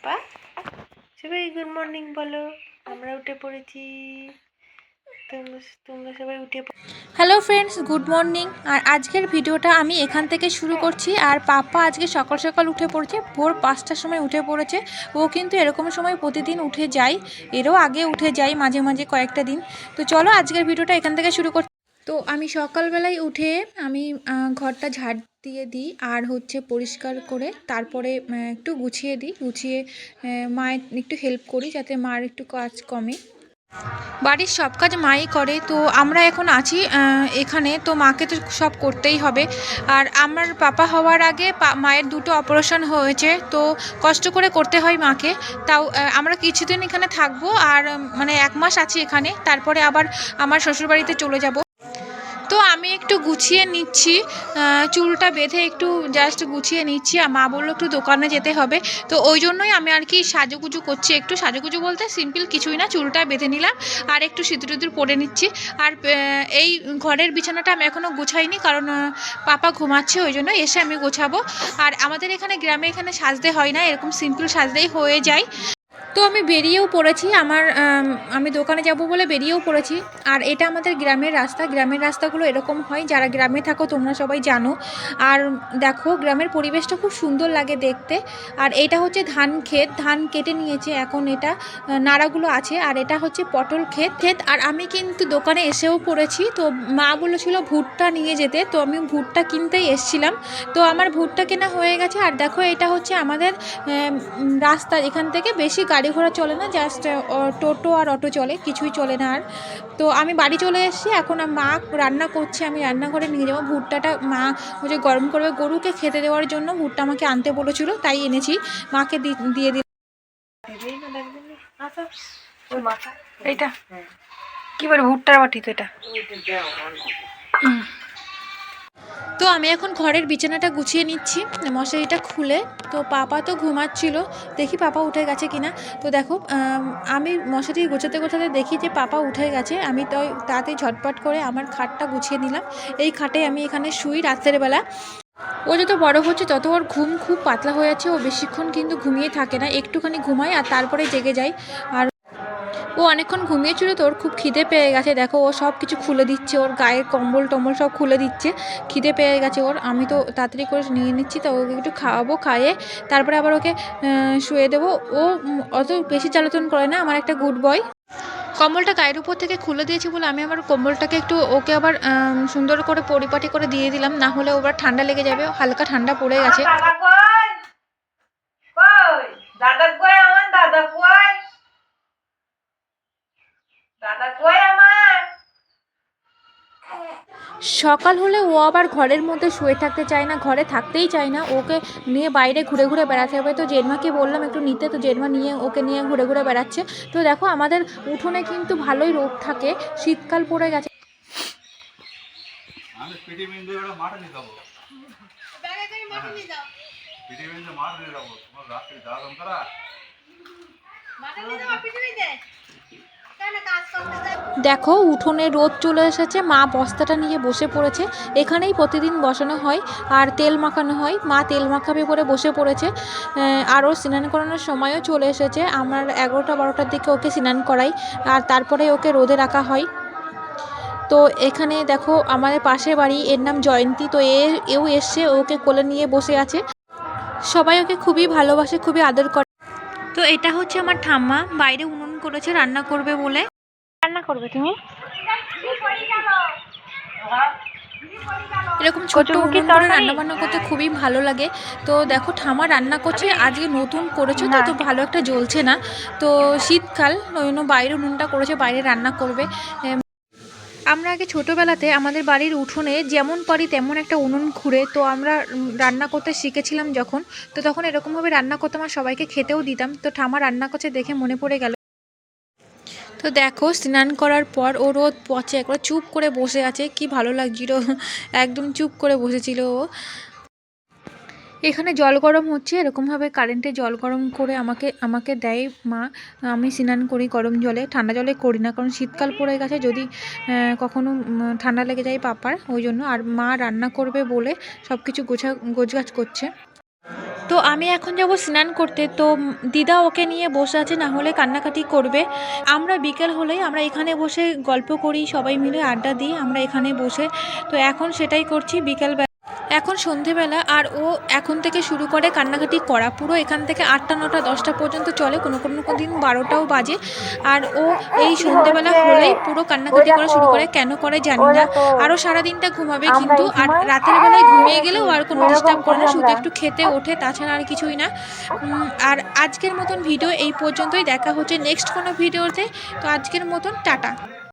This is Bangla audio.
পাপা সবাই গুড মর্নিং বলো। আমরা উঠে পড়েছি, তোমরা সবাই উঠে। Hello friends, good morning. আর আজকের ভিডিওটা আমি এখান থেকে শুরু করছি। আর পাপা আজকে সকাল সকাল উঠে পড়েছে, ভোর 5টার সময় উঠে পড়েছে। ও কিন্তু এরকম সময় প্রতিদিন উঠে যায়, এরও আগে উঠে যায় মাঝে মাঝে কয়েকটা দিন। তো চলো আজকের ভিডিওটা এখান থেকে শুরু করছি। তো আমি সকালবেলায় উঠে আমি ঘরটা ঝাড় দিয়ে দিই আর হচ্ছে পরিষ্কার করে তারপরে একটু গুছিয়ে দিই, গুছিয়ে মায়ের একটু হেল্প করি যাতে মার একটু কাজ কমে। বাড়ির সব কাজ মাই করে, তো আমরা এখন আছি এখানে, তো মাকে তো সব করতেই হবে। আর আমার পাপা হওয়ার আগে মায়ের 2টো অপারেশন হয়েছে, তো কষ্ট করে করতে হয় মাকে। তাও আমরা কিছুদিন এখানে থাকবো, আর মানে 1 মাস আছি এখানে, তারপরে আবার আমার শ্বশুরবাড়িতে চলে যাব। তো আমি একটু গুছিয়ে নিচ্ছি, চুলটা বেঁধে একটু জাস্ট গুছিয়ে নিচ্ছি। আর মা বললো একটু দোকানে যেতে হবে, তো ওই জন্যই আমি আর কি সাজুগুজু করছি। একটু সাজুগুজু বলতে সিম্পল কিছুই না, চুলটা বেঁধে নিলাম আর একটু সিঁদুর টিঁদুর পরে নিচ্ছি। আর এই ঘরের বিছানাটা আমি এখনও গোছাইনি, কারণ পাপা ঘুমাচ্ছে, ওই জন্য এসে আমি গোছাবো। আর আমাদের এখানে গ্রামে এখানে সাজতে হয় না, এরকম সিম্পল সাজতেই হয়ে যায়। তো আমি বেরিয়েও পড়েছি, আমি দোকানে যাব বলে বেরিয়েও পড়েছি। আর এটা আমাদের গ্রামের রাস্তা, গ্রামের রাস্তাগুলো এরকম হয়, যারা গ্রামে থাকো তোমরা সবাই জানো। আর দেখো গ্রামের পরিবেশটা খুব সুন্দর লাগে দেখতে। আর এটা হচ্ছে ধান ক্ষেত, ধান কেটে নিয়েছে, এখন এটা নাড়াগুলো আছে। আর এটা হচ্ছে পটল ক্ষেত। আর আমি কিন্তু দোকানে এসেও পড়েছি, তো মা বলেছিল ভুট্টা নিয়ে যেতে, তো আমি ভুট্টা কিনতেই এসছিলাম। তো আমার ভুট্টা কেনা হয়ে গেছে। আর দেখো এটা হচ্ছে আমাদের রাস্তা, এখান থেকে বেশি গাড়ি ঘোড়া চলে না, জাস্ট টোটো আর অটো চলে, কিছুই চলে না আর। তো আমি বাড়ি চলে এসেছি, এখন মা রান্না করছে, আমি রান্নাঘরে নিয়ে যাবো। ভুট্টাটা মা হচ্ছে গরম করবে গরুকে খেতে দেওয়ার জন্য, ভুট্টা আমাকে আনতে বলেছিল, তাই এনেছি, মাকে দিয়ে দিই। এইটা কি বলে ভুট্টার বাটি, তো এটা। তো আমি এখন ঘরের বিছানাটা গুছিয়ে নিচ্ছি, মশারিটা খুলে। তো পাপা তো ঘুমাচ্ছিল, দেখি পাপা উঠে গেছে কিনা। তো দেখো আমি মশারি গোছাতে গোছাতে দেখি যে পাপা উঠে গেছে। আমি তো তাড়াতাড়ি ঝটপট করে আমার খাটটা গুছিয়ে নিলাম। এই খাটে আমি এখানে শুই রাত্রের বেলা। ও যত বড় হচ্ছে তত ওর ঘুম খুব পাতলা হয়ে যাচ্ছে, ও বেশিক্ষণ কিন্তু ঘুমিয়ে থাকে না, একটুখানি ঘুমায় আর তারপরে জেগে যায়। আর ও অনেকক্ষণ ঘুমিয়েছিল, তো ওর খুব খিদে পেয়ে গেছে। দেখো ও সব কিছু খুলে দিচ্ছে, ওর গায়ের কম্বল টম্বল সব খুলে দিচ্ছে, খিদে পেয়ে গেছে ওর। আমি তো তাড়াতাড়ি করে নিয়ে নিচ্ছি, তো ওকে একটু খাওয়াবো, খাইয়ে তারপরে আবার ওকে শুয়ে দেবো। ও অত বেশি জ্বালাতন করে না, আমার একটা গুড বয়। কম্বলটা গায়ের উপর থেকে খুলে দিয়েছি বলে আমি আবার কম্বলটাকে একটু ওকে আবার সুন্দর করে পরিপাটি করে দিয়ে দিলাম, না হলে ওবার ঠান্ডা লেগে যাবে, হালকা ঠান্ডা পড়ে গেছে। সকাল হলে ও আবার ঘরের মধ্যে শুয়ে থাকতে চায় না, ঘরে থাকতেই চায় না, ওকে নিয়ে বাইরে ঘুরে ঘুরে বেড়াতে হবে। তো জেঠমাকে বললাম একটু নিতে, তো জেঠমা ওকে নিয়ে ঘুরে ঘুরে বেড়াচ্ছে। তো দেখো আমাদের উঠোনে কিন্তু ভালোই রোদ থাকে, শীতকাল পড়ে গেছে। দেখো উঠোনে রোদ চলে এসেছে, মা বস্তাটা নিয়ে বসে পড়েছে, এখানেই প্রতিদিন বসানো হয় আর তেল মাখানো হয়। মা তেল মাখাবে বলে বসে পড়েছে। আরও স্নান করানোর সময়ও চলে এসেছে, আমার 11টা 12টার দিকে ওকে স্নান করাই, আর তারপরে ওকে রোদে রাখা হয়। তো এখানে দেখো আমাদের পাশের বাড়ি, এর নাম জয়ন্তী, তো এও এসছে, ওকে কোলে নিয়ে বসে আছে। সবাই ওকে খুবই ভালোবাসে, খুবই আদর করে। তো এটা হচ্ছে আমার ঠাম্মা, বাইরে উনুন করেছে রান্না করবে বলে। রান্না করবে তুমি? এরকম ছোট্ট উনুন করে রান্না বান্না করতে খুবই ভালো লাগে। তো দেখো ঠামা রান্না করছে, আজকে নতুন করেছো তো, তো ভালো একটা জ্বলছে না, তো শীতকাল ওই জন্য বাইরে উনুনটা করেছে, বাইরে রান্না করবে। আমরা আগে ছোটোবেলাতে আমাদের বাড়ির উঠোনে যেমন পারি তেমন একটা উনুন খুঁড়ে, তো আমরা রান্না করতে শিখেছিলাম যখন, তো তখন এরকমভাবে রান্না করতাম আর সবাইকে খেতেও দিতাম। তো ঠামা রান্না করছে দেখে মনে পড়ে গেল। তো দেখো স্নান করার পর ও রোদ পচে একবার চুপ করে বসে আছে, কি ভালো লাগছিল, একদম চুপ করে বসেছিল ও। এখানে জল গরম হচ্ছে, এরকমভাবে কারেন্টে জল গরম করে আমাকে দেয় মা। আমি স্নান করি গরম জলে, ঠান্ডা জলে করি না, কারণ শীতকাল পড়ে গেছে, যদি কখনো ঠান্ডা লেগে যায় পাপার, ওই জন্য। আর মা রান্না করবে বলে সব কিছু গোছগাছ করছে। তো আমি এখন যাব স্নান করতে। তো দিদা ওকে নিয়ে বসে আছে, না হলে কান্নাকাটি করবে। আমরা বিকেল হলেই আমরা এখানে বসে গল্প করি, সবাই মিলে আড্ডা দিই আমরা এখানে বসে। তো এখন সেটাই করছি বিকেলবেলা। এখন সন্ধেবেলা, আর ও এখন থেকে শুরু করে কান্নাকাটি করা। পুরো এখান থেকে 8টা 9টা 10টা পর্যন্ত চলে, কোনো দিন 12টাও বাজে। আর ও এই সন্ধেবেলা হলেই পুরো কান্নাকাটি করা শুরু করে, কেন করে জানি না। আরও সারাদিনটা ঘুমাবে কিন্তু, আর রাতের বেলায় ঘুমিয়ে গেলেও আর কোনো ডিস্টার্ব করে না, শুধু একটু খেতে ওঠে, তাছাড়া আর কিছুই না। আর আজকের মতন ভিডিও এই পর্যন্তই। দেখা হচ্ছে নেক্সট কোনো ভিডিওতে। তো আজকের মতন টাটা।